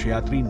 अंतरिक्ष यात्री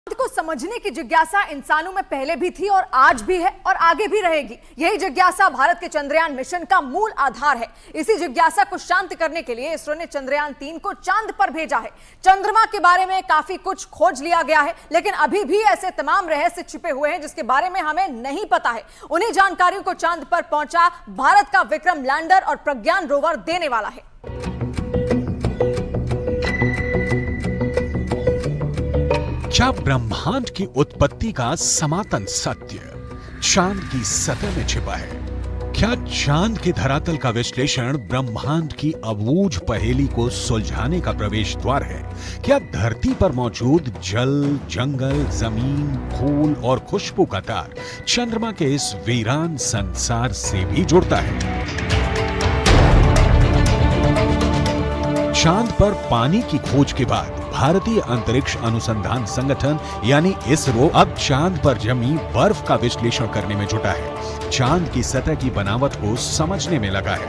को समझने की जिज्ञासा इंसानों में पहले भी थी और आज भी है और आगे भी रहेगी। यही जिज्ञासा भारत के चंद्रयान मिशन का मूल आधार है। इसी जिज्ञासा को शांत करने के लिए इसरो ने चंद्रयान 3 को चांद पर भेजा है। चंद्रमा के बारे में काफी कुछ खोज लिया गया है, लेकिन अभी भी ऐसे तमाम रहस्य छिपे हुए हैं जिसके बारे में हमें नहीं पता है। उन्हीं जानकारियों को चांद पर पहुंचा भारत का विक्रम लैंडर और प्रज्ञान रोवर देने वाला है। क्या ब्रह्मांड की उत्पत्ति का सनातन सत्य चांद की सतह में छिपा है? क्या चांद के धरातल का विश्लेषण ब्रह्मांड की अबूझ पहेली को सुलझाने का प्रवेश द्वार है? क्या धरती पर मौजूद जल, जंगल, जमीन, फूल और खुशबू का तार चंद्रमा के इस वीरान संसार से भी जुड़ता है? चांद पर पानी की खोज के बाद भारतीय अंतरिक्ष अनुसंधान संगठन यानी इसरो अब चांद पर जमी बर्फ का विश्लेषण करने में जुटा है। चांद की सतह की बनावट को समझने में लगा है।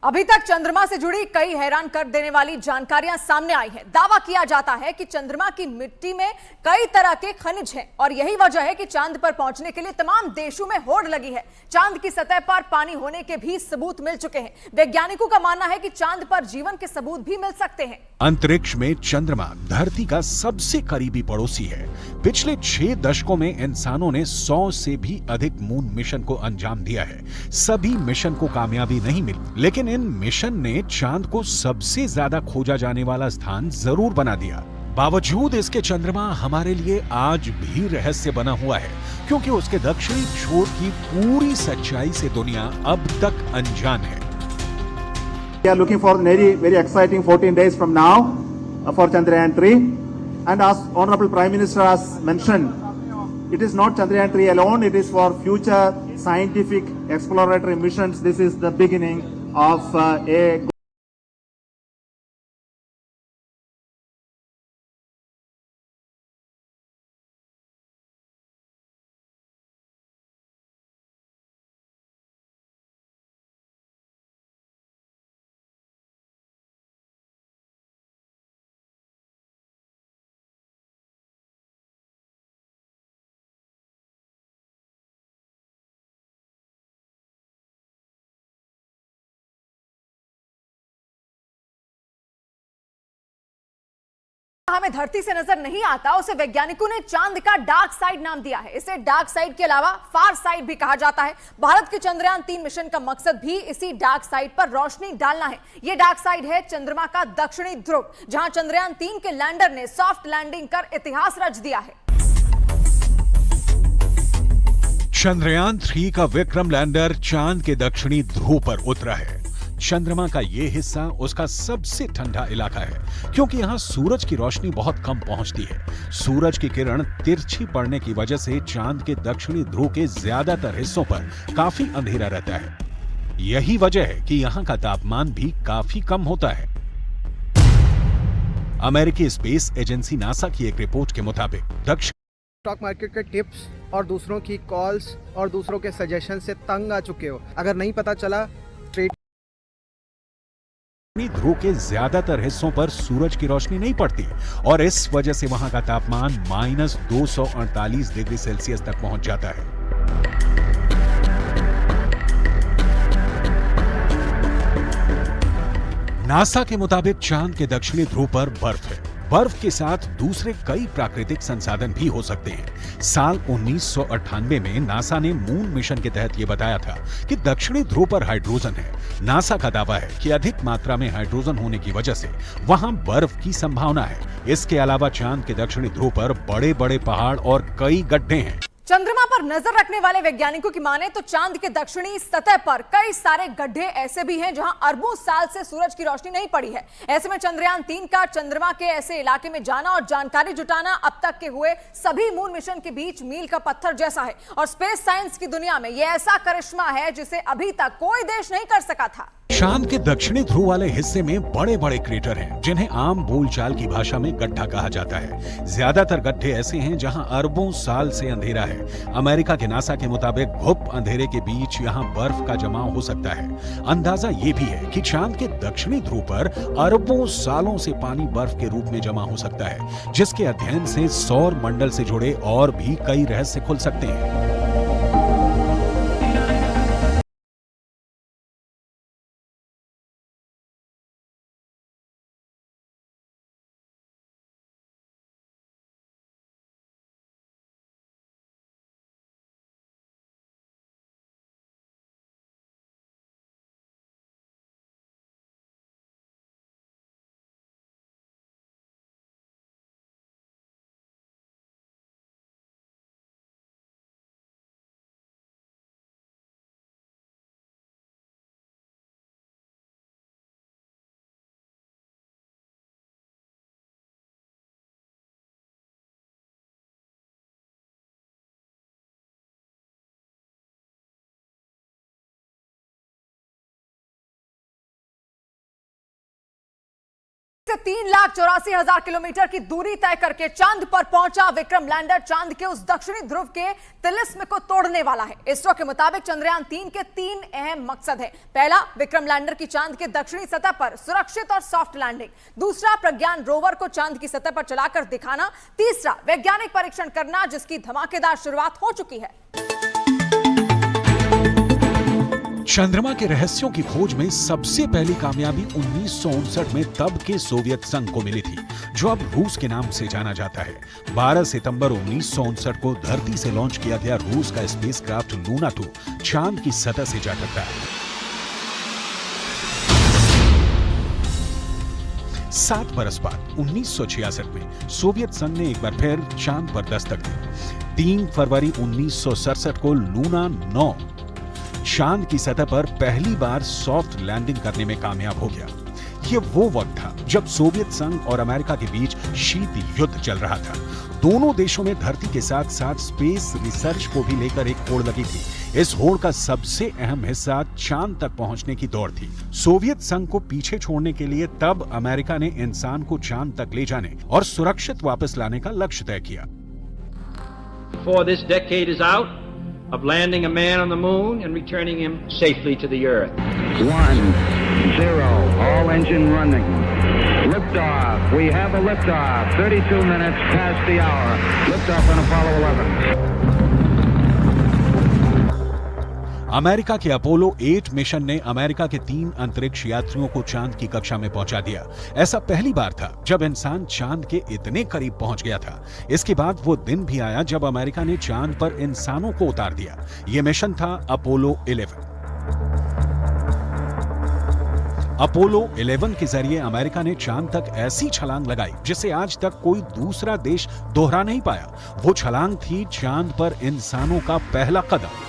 अभी तक चंद्रमा से जुड़ी कई हैरान कर देने वाली जानकारियां सामने आई हैं। दावा किया जाता है कि चंद्रमा की मिट्टी में कई तरह के खनिज हैं और यही वजह है कि चांद पर पहुंचने के लिए तमाम देशों में होड़ लगी है। चांद की सतह पर पानी होने के भी सबूत मिल चुके हैं। वैज्ञानिकों का मानना है कि चांद पर जीवन के सबूत भी मिल सकते हैं। अंतरिक्ष में चंद्रमा धरती का सबसे करीबी पड़ोसी है। पिछले 6 दशकों में इंसानों ने 100 से भी अधिक मून मिशन को अंजाम दिया है। सभी मिशन को कामयाबी नहीं मिली, लेकिन इन मिशन ने चांद को सबसे ज्यादा खोजा जाने वाला स्थान जरूर बना दिया। बावजूद इसके चंद्रमा हमारे लिए आज भी रहस्य बना हुआ है, क्योंकि उसके दक्षिणी छोर की पूरी सच्चाई से दुनिया अब तक अनजान है। We are looking for very exciting 14 days from now for Chandrayaan 3, and as Honorable Prime Minister has mentioned, it is not Chandrayaan 3 alone, it is for future scientific exploratory missions. This is the beginning of a हमें धरती से नजर नहीं आता, उसे वैज्ञानिकों ने चांद का डार्क साइड नाम दिया है। इसे डार्क साइड के अलावा फार साइड भी कहा जाता है। भारत के चंद्रयान 3 मिशन का मकसद भी इसी डार्क साइड पर रोशनी डालना है। यह डार्क साइड है चंद्रमा का दक्षिणी ध्रुव, जहां चंद्रयान 3 के लैंडर ने सॉफ्ट लैंडिंग कर इतिहास रच दिया है। चंद्रयान 3 का विक्रम लैंडर चांद के दक्षिणी ध्रुव पर उतरा है। चंद्रमा का यह हिस्सा उसका सबसे ठंडा इलाका है, क्योंकि यहाँ सूरज की रोशनी बहुत कम पहुंचती है। सूरज की किरण तिरछी पड़ने की वजह से चांद के दक्षिणी ध्रुव के ज्यादातर हिस्सों पर काफी अंधेरा रहता है। यही वजह है कि यहाँ का तापमान भी काफी कम होता है। अमेरिकी स्पेस एजेंसी नासा की एक रिपोर्ट के मुताबिक दक्षिण स्टॉक मार्केट के टिप्स और दूसरों की कॉल्स और दूसरों के सजेशन से तंग आ चुके हो। अगर नहीं पता चला ट्रेड ध्रुव के ज्यादातर हिस्सों पर सूरज की रोशनी नहीं पड़ती और इस वजह से वहां का तापमान -248 डिग्री सेल्सियस तक पहुंच जाता है। नासा के मुताबिक चांद के दक्षिणी ध्रुव पर बर्फ है। बर्फ के साथ दूसरे कई प्राकृतिक संसाधन भी हो सकते हैं। साल 1998 में नासा ने मून मिशन के तहत यह बताया था कि दक्षिणी ध्रुव पर हाइड्रोजन है। नासा का दावा है कि अधिक मात्रा में हाइड्रोजन होने की वजह से वहां बर्फ की संभावना है। इसके अलावा चांद के दक्षिणी ध्रुव पर बड़े बड़े पहाड़ और कई गड्ढे हैं। चंद्रमा पर नजर रखने वाले वैज्ञानिकों की माने तो चांद के दक्षिणी सतह पर कई सारे गड्ढे ऐसे भी हैं जहां अरबों साल से सूरज की रोशनी नहीं पड़ी है। ऐसे में चंद्रयान 3 का चंद्रमा के ऐसे इलाके में जाना और जानकारी जुटाना अब तक के हुए सभी मून मिशन के बीच मील का पत्थर जैसा है। और स्पेस साइंस की दुनिया में यह ऐसा करिश्मा है जिसे अभी तक कोई देश नहीं कर सका था। चांद के दक्षिणी ध्रुव वाले हिस्से में बड़े बड़े क्रेटर हैं, जिन्हें आम बोलचाल की भाषा में गड्ढा कहा जाता है। ज्यादातर गड्ढे ऐसे हैं जहां अरबों साल से अंधेरा है। अमेरिका के नासा के मुताबिक घुप अंधेरे के बीच यहां बर्फ का जमाव हो सकता है। अंदाजा ये भी है कि चांद के दक्षिणी ध्रुव पर अरबों सालों से पानी बर्फ के रूप में जमा हो सकता है, जिसके अध्ययन से सौर मंडल से जुड़े और भी कई रहस्य खुल सकते हैं। से 3,84,000 किलोमीटर की दूरी तय करके चांद पर पहुंचा विक्रम लैंडर चांद के उस दक्षिणी ध्रुव के तिलिस्म को तोड़ने वाला है। इसरो के मुताबिक चंद्रयान 3 के 3 अहम मकसद है। पहला, विक्रम लैंडर की चांद के दक्षिणी सतह पर सुरक्षित और सॉफ्ट लैंडिंग। दूसरा, प्रज्ञान रोवर को चांद की सतह पर चलाकर दिखाना। तीसरा, वैज्ञानिक परीक्षण करना, जिसकी धमाकेदार शुरुआत हो चुकी है। चंद्रमा के रहस्यों की खोज में सबसे पहली कामयाबी 1959 में तब के सोवियत संघ को मिली थी, जो अब रूस के नाम से जाना जाता है। 12 सितंबर 1959 को धरती से लॉन्च किया गया रूस का स्पेसक्राफ्ट लूना 2 चांद की सतह से जा टकरा। 7 बरस बाद 1966 में सोवियत संघ ने एक बार फिर चांद पर दस्तक दी। 3 फरवरी 1967 को लूना 9 चांद की सतह पर पहली बार सॉफ्ट लैंडिंग करने में कामयाब हो गया। ये वो वक्त था जब सोवियत संघ और अमेरिका के बीच शीत युद्ध चल रहा था। दोनों देशों में धरती के साथ साथ स्पेस रिसर्च को भी लेकर एक होड़ लगी थी। इस होड़ का सबसे अहम हिस्सा चांद तक पहुंचने की दौड़ थी। सोवियत संघ को पीछे छोड़ने के लिए तब अमेरिका ने इंसान को चांद तक ले जाने और सुरक्षित वापस लाने का लक्ष्य तय किया। Before this decade is out, of landing a man on the moon and returning him safely to the Earth. 1, 0, all engine running. Liftoff. We have a liftoff. 32 minutes past the hour. Liftoff on Apollo 11. America के Apollo 8 mission ने America के 3 अंतरिक्ष यात्रियों को चांद की कक्षा में पहुंचा दिया। ऐसा पहली बार था जब इंसान चांद के इतने करीब पहुंच गया था। इसके बाद वो दिन भी आया जब अमेरिका ने चांद पर इंसानों को उतार दिया। यह मिशन था अपोलो 11। अपोलो 11 के जरिए अमेरिका ने चांद तक ऐसी छलांग लगाई जिसे आज तक कोई दूसरा देश दोहरा नहीं पाया। वो छलांग थी चांद पर इंसानों का पहला कदम।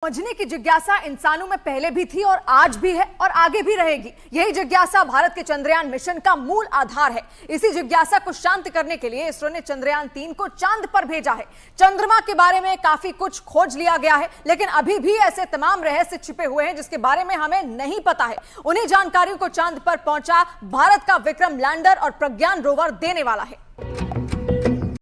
समझने की जिज्ञासा इंसानों में पहले भी थी और आज भी है और आगे भी रहेगी। यही जिज्ञासा भारत के चंद्रयान मिशन का मूल आधार है। इसी जिज्ञासा को शांत करने के लिए इसरो ने चंद्रयान 3 को चांद पर भेजा है। चंद्रमा के बारे में काफी कुछ खोज लिया गया है, लेकिन अभी भी ऐसे तमाम रहस्य छिपे हुए हैं जिसके बारे में हमें नहीं पता है। उन्हीं जानकारियों को चांद पर पहुंचा भारत का विक्रम लैंडर और प्रज्ञान रोवर देने वाला है।